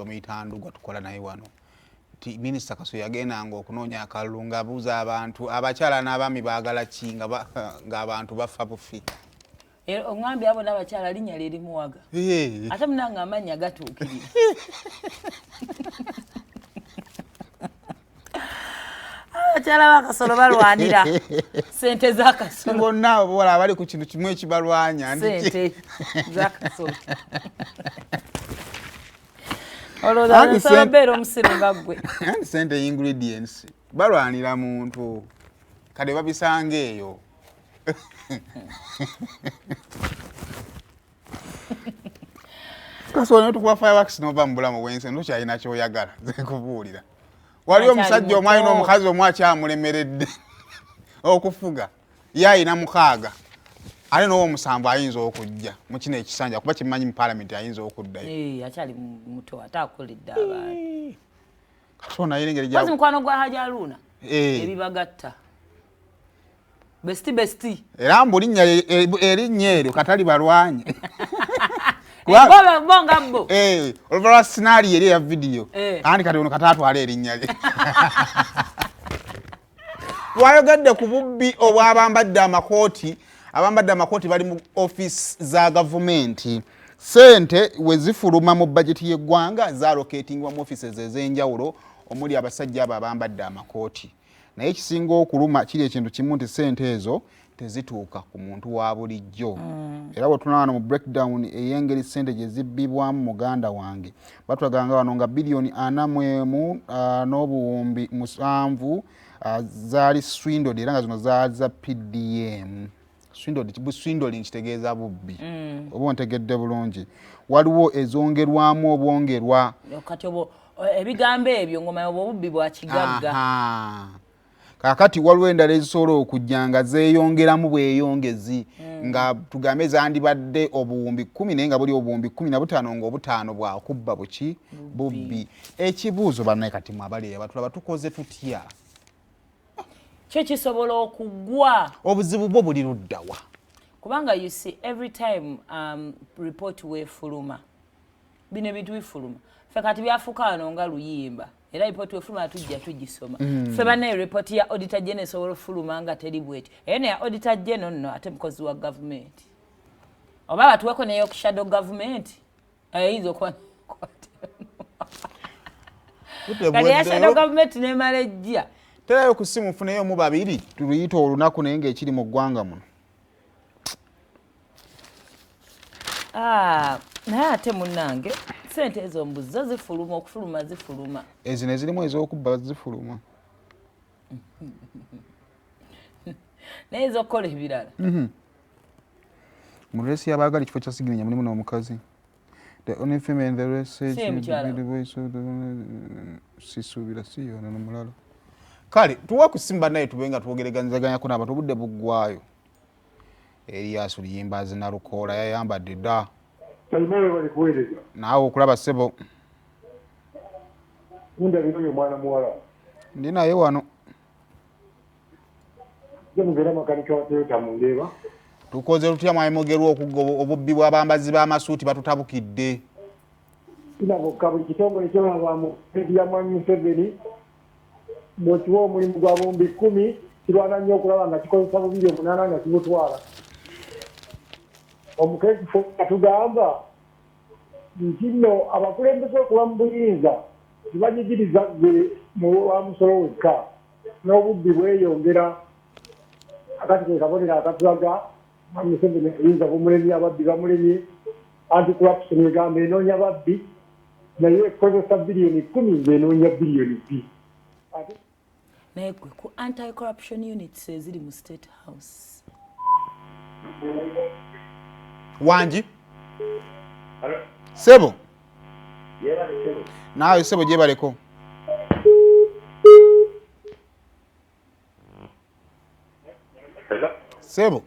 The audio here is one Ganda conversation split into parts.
Mitandugwa tukola naye wano ti minisita Kaso yagendanga okunoonya akalulu ng'abuuza abantu abakyala n'abaami baagala ki ng'abantu bafa bufi. Omwambi abo n'abakyala linnya lye limuwaga ate munanga amannya gatuukirira. Abakyala ba Kasolo balwanira sente za Kasolo. Bonna abo bawala abali ku kintu kimu ekibalwanya sente za Kasolo. Oloza sabera omusirunga gwe. Sente ingredients balwanira muntu kale babisanga eyo. Kasolo tukuba fireworks nova mbulamu bwense ndo kyalina kyoyagala kubuulira. Waliyo omusajja omwayi n'omukazi omwakyamulemeredde okufuga yayina mukaaga ale n'owo omusanvu ayinza okujja mu kino ekisanja kuba kimanyi mu parliament ayinza okuddayo. Akyali muto ate akoledde abantu. Kasolo naye engeri gya mukwano gwa Haji Aruna ebibagatta besti era mbu erinnya eryo katali balwanye. Bonga bo. Oluvalo scenario eri ya video. Andi kati ono katatwala erinnya lye. Wayogedde ku bubbi obw'abambadde amakooti. Abambadde amakooti bali mu office za gavumenti. Sente we zifuluma mu budget y'eggwanga za locatingwa mu offices ez'enjawulo omuli abasajja abo abambadde amakooti. Naye ekisinga okuluma kiri ekintu kimu nti sente ezo tezituuka ku muntu wa bulijjo. Era bwe tunawano mu breakdown ey'engeri sente gye zibbibwamu muganda wange batwaganga wano nga bilioni 44 n'obuwumbi 7 zaali swindled era nga zino zaali za PDM. Swindling kitegeeza bubbi. Oba ontegedde bulungi. Waliwo ezongerwamu obwongerwa. Kati ebigambo ebyo ngoma obubbi bwa kigagga. Kakati waliwo endala ezisobola okujja nga zeeyongeramu bweyongezi nga tugambe zandibadde obuwumbi 10 naye nga buli obuwumbi 15 ng'obutaano bwakubba buki bubbi. Ekibuuzo bannaye kati mwabali abatulaba tukoze tutya? Kyo kisobola okugwa. Obuzibu bwo buli luddawa. Kubanga you see every time report weefuluma bino ebintu bifuluma ffe kati byafuuka wano nga luyimba era report weefuluma tujja tugisoma. Ffe bannaye report ya auditor general esobola ofuluma nga teri bweti era ne ya auditor general nno ate mukozi wa government oba batuweko neyo ku shadow government ayinza okuba kali ya shadow government nemala ejja. Terayo ku simu funeyo mu babiri tuluyita olunaku naye ng'ekiri mu ggwanga muno. Naye ate munnange sente ezo mbuzo zifuluma okufuluma zifuluma. Ezino ezirimu ez'okubba zifuluma. Naye ez'okukola ebirala. Mu resi y'abaagala ekifo kya Sigirinya mulimu n'omukazi. The only female in the race sisuubira si yoona n'omulala. Kale tuwa kusimba naye tubenga twogereganizaganyako n'abantu obudde buggwaayo. Erias Luyimba Zinalukoola yayambadde dda. Naawe okulaba ssebo. Ndabinoyo mwana muwala. Ndi naye wano. Mugera makanika wa Toyota mundeeba. Tukoze tutya mwayimugerwa okugoba obubbi bw'abambazi b'amasuuti batutabukidde. Kinabokka buli kitongole ky'abamu ya Mwami Museveni bw'okiwa omulimu gwa bumbi 10 kirwana nnyo okulaba nga kikozesa bubiri 8 nga kibutwala. Omukeezi atugamba nti nno abakulembeze okuba mu buyinza tebanyigiriza gwe wa musolo wekka n'obubbi bweyongera akati ke kabonera akatulaga Mwami Museveni eyinza bumulemye ababbi bamulemye anti-corruption egamba enoonya ababbi naye ekozesa bilioni 10 ng'enoonya bilioni 2. Naye gwe ku anti-corruption units eziri mu State House. Wanji? Sebo? Naawe Sebo gyebaleko. Sebo?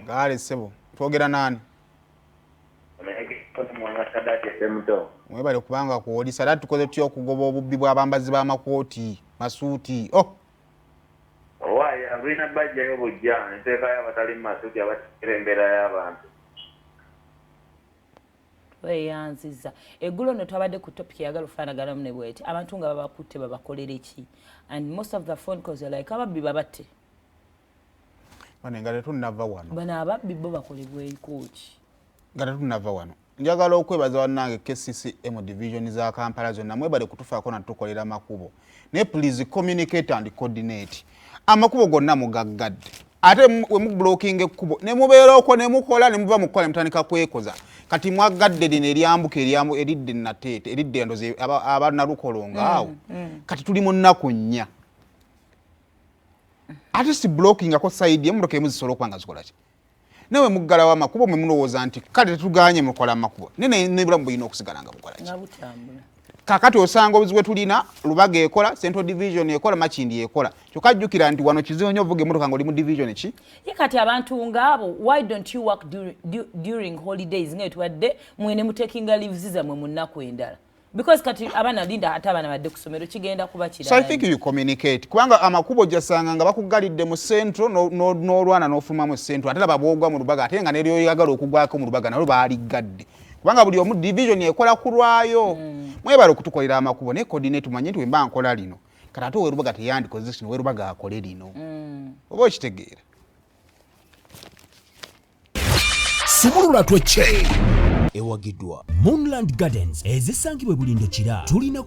Gale Sebo. Twogera nani? Mwebale kubanga kuwolisa era tukoze tutya okugoba obubbi bw'abambazi b'amakooti masuuti. Owaaya abulina bajja y'obujja enteeka y'abatali masuuti abatikira embeera y'abantu. weyanziza eggulo no twabadde ku topic eyagala ofaanaganamu ne bweti abantu nga babakutte babakolere ki and most of the phone calls are like ababbi babatte bane nga tetunnava wano bano ababbi bo bakolebweko ki nga tetunnava wano njagala okwebaza wannange KCCM division za Kampala zonna mwebale kutufaako natukolera makubo naye please communicate and coordinate amakubo gonna mugaggadde ate we mublocking ekkubo ne mubeera okwo ne mukola ne muva mukola mutandika kwekoza kati mwagadde lino eryambuka eridde nateete eridde endoze abanalukolonga awo kati tuli mu nnaku nnya ate si blocking ako side emutoka emuzisobola okubanga zikola ki newe muggalawo amakubo mwe mulowooza nti kale tetuganye mukola amakubo nebulamu bulina okusigala nga bukola ki kakati osanga obuzibu tulina Lubaga ekola Central Division ekola Makindi ekola kyokka jjukira nti wano kizibu nnyo ovuga emmotoka ng'oli mu division ki ye kati abantu ng'abo why don't you work during holidays nga etwadde mwene mutekinga leaves zammwe mu nnaku endala because kati abaana linda ate abaana badde ku ssomero kigenda kuba kirala so I think you communicate kubanga amakubo jasanga nga bakugalidde mu Central n'olwana n'ofuluma mu Central ate laba boogwa mu Lubaga ate nga neryoyagala okugwako mu Lubaga nalo baaligadde kubanga buli omu division ekola kulwayo mwebale okutukolera amakubo ne coordinate manye nti wemba nkola lino kati ate Lubaga teyandikoze kino Lubaga akole lino oba okitegeera Sumulula twecce ewagiddwa Moonland Gardens ezisangibwe Bulindo Kira tulina